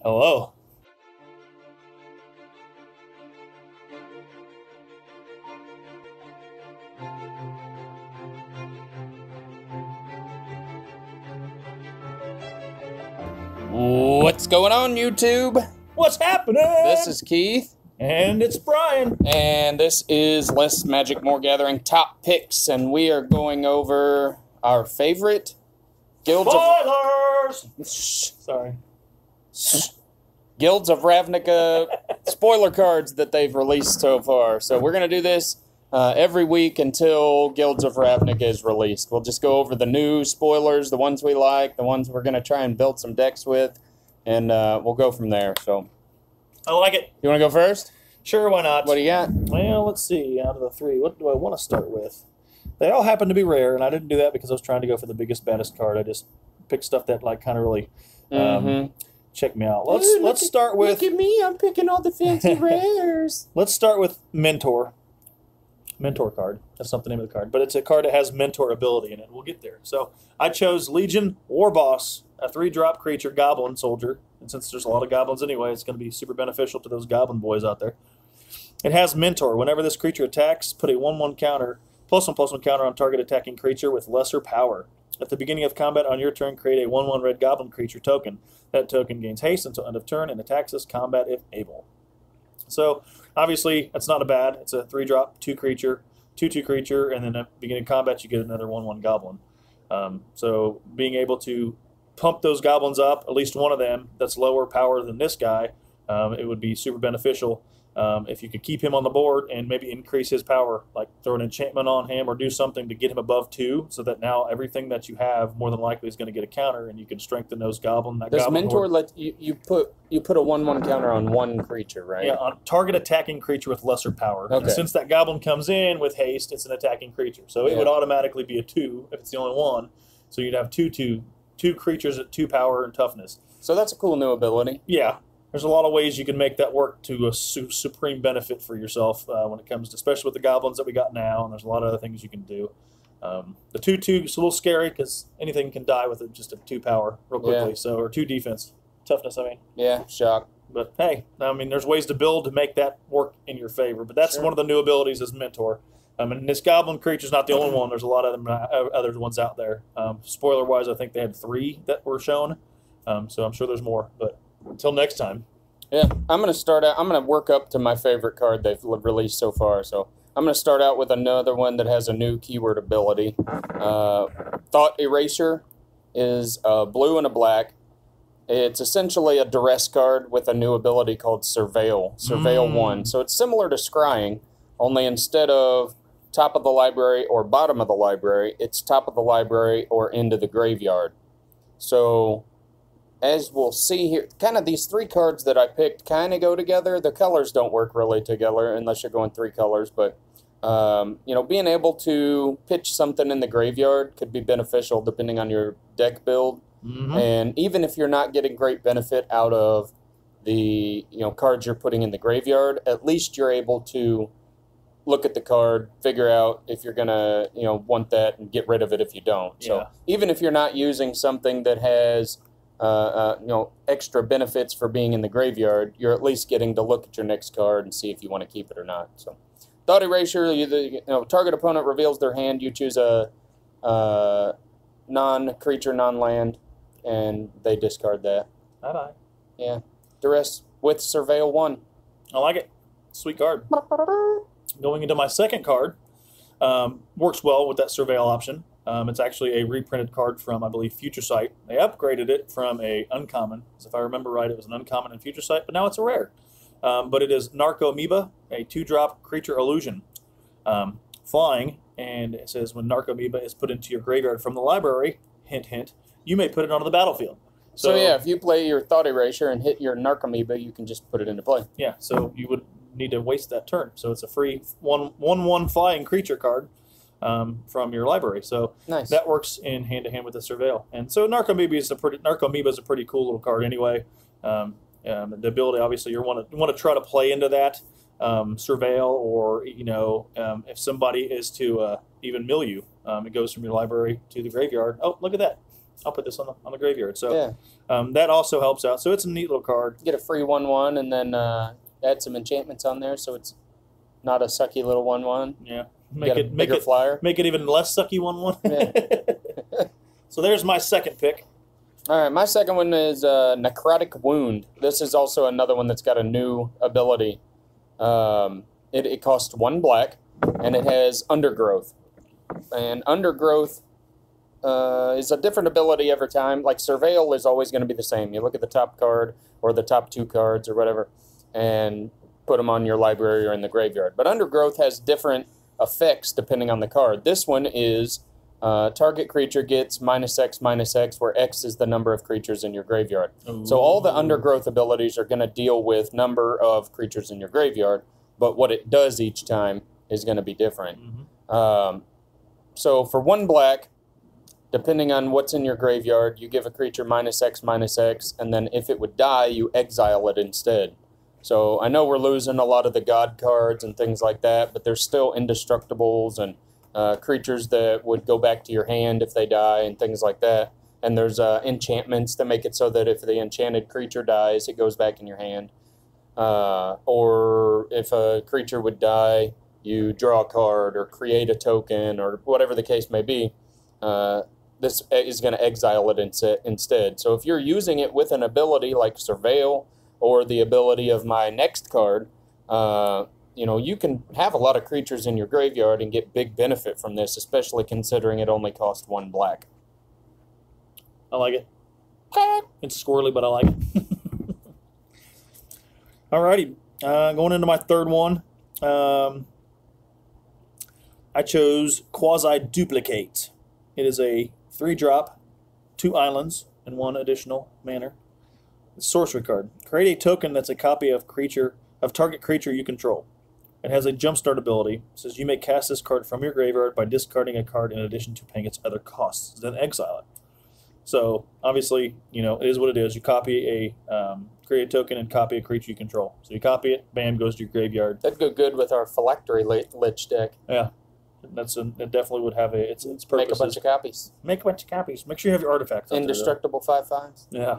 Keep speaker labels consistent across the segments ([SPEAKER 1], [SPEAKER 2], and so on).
[SPEAKER 1] Hello.
[SPEAKER 2] What's going on, YouTube?
[SPEAKER 1] What's happening?
[SPEAKER 2] This is Keith.
[SPEAKER 1] And it's Brian.
[SPEAKER 2] And this is Less Magic, More Gathering Top Picks. And we are going over our favorite guilds
[SPEAKER 1] Spoilers!
[SPEAKER 2] of...
[SPEAKER 1] Sorry.
[SPEAKER 2] Guilds of Ravnica spoiler cards that they've released so far. So we're going to do this every week until Guilds of Ravnica is released. We'll just go over the new spoilers, the ones we like, the ones we're going to try and build some decks with, and we'll go from there. So,
[SPEAKER 1] I like it.
[SPEAKER 2] you want to go first?
[SPEAKER 1] Sure, why not?
[SPEAKER 2] What do you got?
[SPEAKER 1] Well, let's see. Out of the three, what do I want to start with? They all happen to be rare, and I didn't do that because I was trying to go for the biggest, baddest card. I just picked stuff that like kind of really check me out. Let's start with...
[SPEAKER 2] Look at me, I'm picking all the fancy rares.
[SPEAKER 1] Let's start with Mentor. Mentor card. That's not the name of the card, but it's a card that has Mentor ability in it. We'll get there. So I chose Legion War Boss, a 3-drop creature, Goblin Soldier. And since there's a lot of goblins anyway, it's going to be super beneficial to those goblin boys out there. It has Mentor. Whenever this creature attacks, put a 1/1 counter, +1/+1 counter on target attacking creature with lesser power. At the beginning of combat on your turn, create a 1/1 red goblin creature token. That token gains haste until end of turn and attacks this combat if able. So, obviously, it's not a bad. It's a 3-drop, 2-creature, 2/2 creature, and then at the beginning of combat, you get another 1/1 goblin. So, being able to pump those goblins up, at least one of them, that's lower power than this guy, it would be super beneficial if you could keep him on the board and maybe increase his power, like throw an enchantment on him or do something to get him above 2, so that now everything that you have more than likely is going to get a counter, and you can strengthen those goblin.
[SPEAKER 2] Does Mentor let you put a 1/1 counter on one creature, right?
[SPEAKER 1] Yeah, on target attacking creature with lesser power.
[SPEAKER 2] Okay.
[SPEAKER 1] And since that goblin comes in with haste, it's an attacking creature, so it would automatically be a 2 if it's the only one. So you'd have two creatures at 2 power and toughness.
[SPEAKER 2] So that's a cool new ability.
[SPEAKER 1] Yeah. There's a lot of ways you can make that work to a supreme benefit for yourself when it comes to, especially with the goblins that we got now, and there's a lot of other things you can do. The 2/2 is a little scary because anything can die with just a 2 power real quickly, or 2 defense. Toughness, I mean.
[SPEAKER 2] Yeah, shock.
[SPEAKER 1] But hey, I mean, there's ways to build to make that work in your favor. But that's one of the new abilities is Mentor. And this goblin creature's not the only one. There's a lot of them, other ones out there. Spoiler-wise, I think they had 3 that were shown. So I'm sure there's more. But until next time.
[SPEAKER 2] Yeah, I'm going to start out. I'm going to work up to my favorite card they've released so far. So I'm going to start out with another one that has a new keyword ability. Thought Eraser is blue and a black. It's essentially a duress card with a new ability called Surveil. Surveil 1. So it's similar to Scrying, only instead of top of the library or bottom of the library, it's top of the library or into the graveyard. So, as we'll see here, kind of these 3 cards that I picked kind of go together. The colors don't work really together unless you're going 3 colors, but you know, being able to pitch something in the graveyard could be beneficial depending on your deck build. And even if you're not getting great benefit out of the cards you're putting in the graveyard, at least you're able to look at the card, figure out if you're gonna want that, and get rid of it if you don't. So even if you're not using something that has extra benefits for being in the graveyard, you're at least getting to look at your next card and see if you want to keep it or not. So, Thought Erasure, target opponent reveals their hand. You choose a non-creature, non-land, and they discard that.
[SPEAKER 1] Bye-bye.
[SPEAKER 2] Yeah. Duress with Surveil 1.
[SPEAKER 1] I like it. Sweet card. Going into my second card, works well with that Surveil option. It's actually a reprinted card from, I believe, Future Sight. They upgraded it from a uncommon. If I remember right, it was an uncommon in Future Sight, but now it's a rare. But it is Narco Amoeba, a 2-drop creature illusion. Flying, and it says when Narco Amoeba is put into your graveyard from the library, hint, hint, you may put it onto the battlefield.
[SPEAKER 2] So yeah, if you play your Thought Erasure and hit your Narco Amoeba, you can just put it into play.
[SPEAKER 1] Yeah, so you would need to waste that turn. So it's a free 1/1 flying creature card from your library. So
[SPEAKER 2] nice.
[SPEAKER 1] That works in hand-to-hand with the Surveil. And so Narco Amoeba is a pretty cool little card anyway. The ability, obviously, you want to try to play into that Surveil, or if somebody is to even mill you, it goes from your library to the graveyard. Oh, look at that! I'll put this on the graveyard. So
[SPEAKER 2] Yeah.
[SPEAKER 1] that also helps out. So it's a neat little card.
[SPEAKER 2] Get a free 1/1 and then add some enchantments on there so it's not a sucky little 1/1.
[SPEAKER 1] Yeah.
[SPEAKER 2] Make it flyer.
[SPEAKER 1] Make it even less sucky 1/1.
[SPEAKER 2] Yeah.
[SPEAKER 1] So there's my second pick.
[SPEAKER 2] All right, my second one is Necrotic Wound. This is also another one that's got a new ability. It costs 1 black, and it has Undergrowth. And Undergrowth is a different ability every time. Like Surveil is always going to be the same. You look at the top card or the top 2 cards or whatever, and put them on your library or in the graveyard. But Undergrowth has different effects depending on the card. This one is target creature gets -X/-X, where X is the number of creatures in your graveyard. Ooh. So all the Undergrowth abilities are going to deal with number of creatures in your graveyard, but what it does each time is going to be different. Mm-hmm. So for 1 black, depending on what's in your graveyard, you give a creature -X/-X, and then if it would die, you exile it instead. So I know we're losing a lot of the God cards and things like that, but there's still Indestructibles and creatures that would go back to your hand if they die and things like that. And there's enchantments that make it so that if the enchanted creature dies, it goes back in your hand. Or if a creature would die, you draw a card or create a token or whatever the case may be. This is going to exile it instead. So if you're using it with an ability like Surveil or the ability of my next card, you can have a lot of creatures in your graveyard and get big benefit from this, especially considering it only costs 1 black.
[SPEAKER 1] I like it. It's squirrely, but I like it. Alrighty, going into my third one. I chose Quasi-Duplicate. It is a 3-drop, 2 islands, and 1 additional mana. Sorcery card. Create a token that's a copy of target creature you control. It has a jumpstart ability. It says you may cast this card from your graveyard by discarding a card in addition to paying its other costs, then exile it. So obviously, it is what it is. You copy create a token and copy a creature you control. So you copy it, bam, goes to your graveyard.
[SPEAKER 2] That'd go good with our Phylactery Lich deck.
[SPEAKER 1] Yeah, it definitely would have its purposes.
[SPEAKER 2] Make a bunch of copies.
[SPEAKER 1] Make a bunch of copies. Make sure you have your artifacts.
[SPEAKER 2] Indestructible 5/5s.
[SPEAKER 1] Yeah.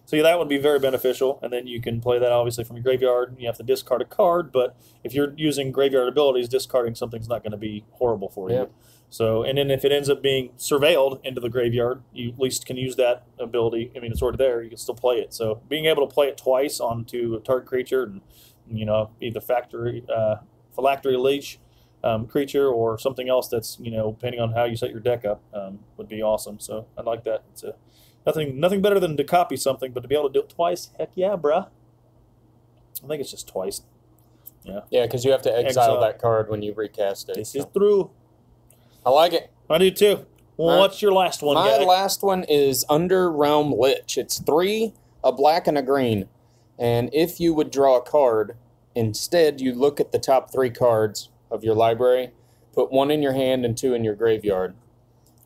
[SPEAKER 1] So yeah, that would be very beneficial, and then you can play that obviously from your graveyard. You have to discard a card, but if you're using graveyard abilities, discarding something's not going to be horrible for you. So, and then if it ends up being surveilled into the graveyard, you at least can use that ability. I mean, it's already there. You can still play it. So being able to play it twice onto a target creature, and either Phylactery Leech creature or something else that's depending on how you set your deck up, would be awesome. So I like that. It's nothing better than to copy something, but to be able to do it twice, heck yeah, bruh. I think it's just twice. Yeah.
[SPEAKER 2] Yeah, because you have to exile that card when you recast it.
[SPEAKER 1] This is true.
[SPEAKER 2] I like it.
[SPEAKER 1] I do too. Well, what's your last one,
[SPEAKER 2] My
[SPEAKER 1] guy?
[SPEAKER 2] last one is Underrealm Lich. It's 3, a black and a green. And if you would draw a card, instead you look at the top 3 cards of your library, put 1 in your hand and 2 in your graveyard.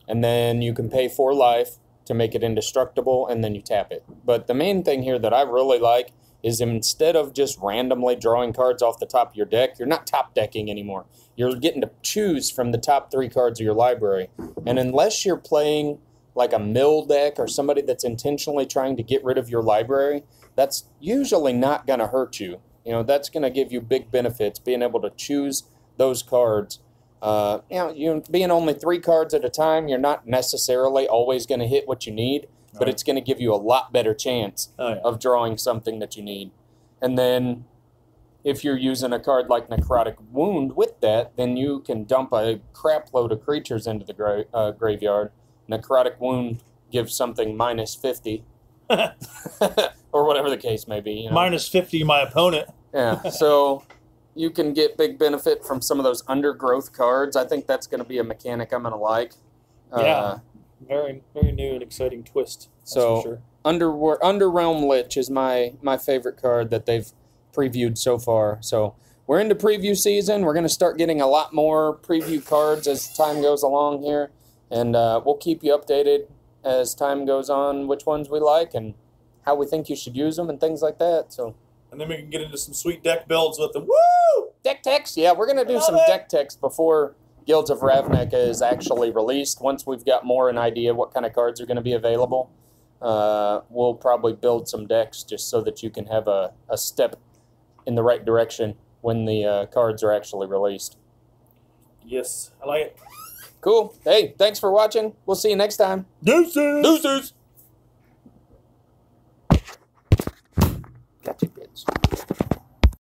[SPEAKER 2] And then you can pay 4 life to make it indestructible, and then you tap it. But the main thing here that I really like is instead of just randomly drawing cards off the top of your deck, you're not top decking anymore. You're getting to choose from the top 3 cards of your library. And unless you're playing like a mill deck or somebody that's intentionally trying to get rid of your library, that's usually not going to hurt you. That's going to give you big benefits, being able to choose those cards. Being only 3 cards at a time, you're not necessarily always going to hit what you need, but it's going to give you a lot better chance of drawing something that you need. And then if you're using a card like Necrotic Wound with that, then you can dump a crap load of creatures into the graveyard. Necrotic Wound gives something -50. Or whatever the case may be.
[SPEAKER 1] -50, my opponent.
[SPEAKER 2] Yeah, so you can get big benefit from some of those Undergrowth cards. I think that's going to be a mechanic I'm going to like.
[SPEAKER 1] Yeah, very, very new and exciting twist. That's for sure.
[SPEAKER 2] Underrealm Lich is my favorite card that they've previewed so far. So we're into preview season. We're going to start getting a lot more preview cards as time goes along here. And we'll keep you updated as time goes on which ones we like and how we think you should use them and things like that. So.
[SPEAKER 1] And then we can get into some sweet deck builds with them. Woo!
[SPEAKER 2] Deck techs? Yeah, we're going to do some deck techs before Guilds of Ravnica is actually released. Once we've got more an idea what kind of cards are going to be available, we'll probably build some decks just so that you can have a step in the right direction when the cards are actually released.
[SPEAKER 1] Yes, I like it.
[SPEAKER 2] Cool. Hey, thanks for watching. We'll see you next time.
[SPEAKER 1] Deuces!
[SPEAKER 2] Deuces!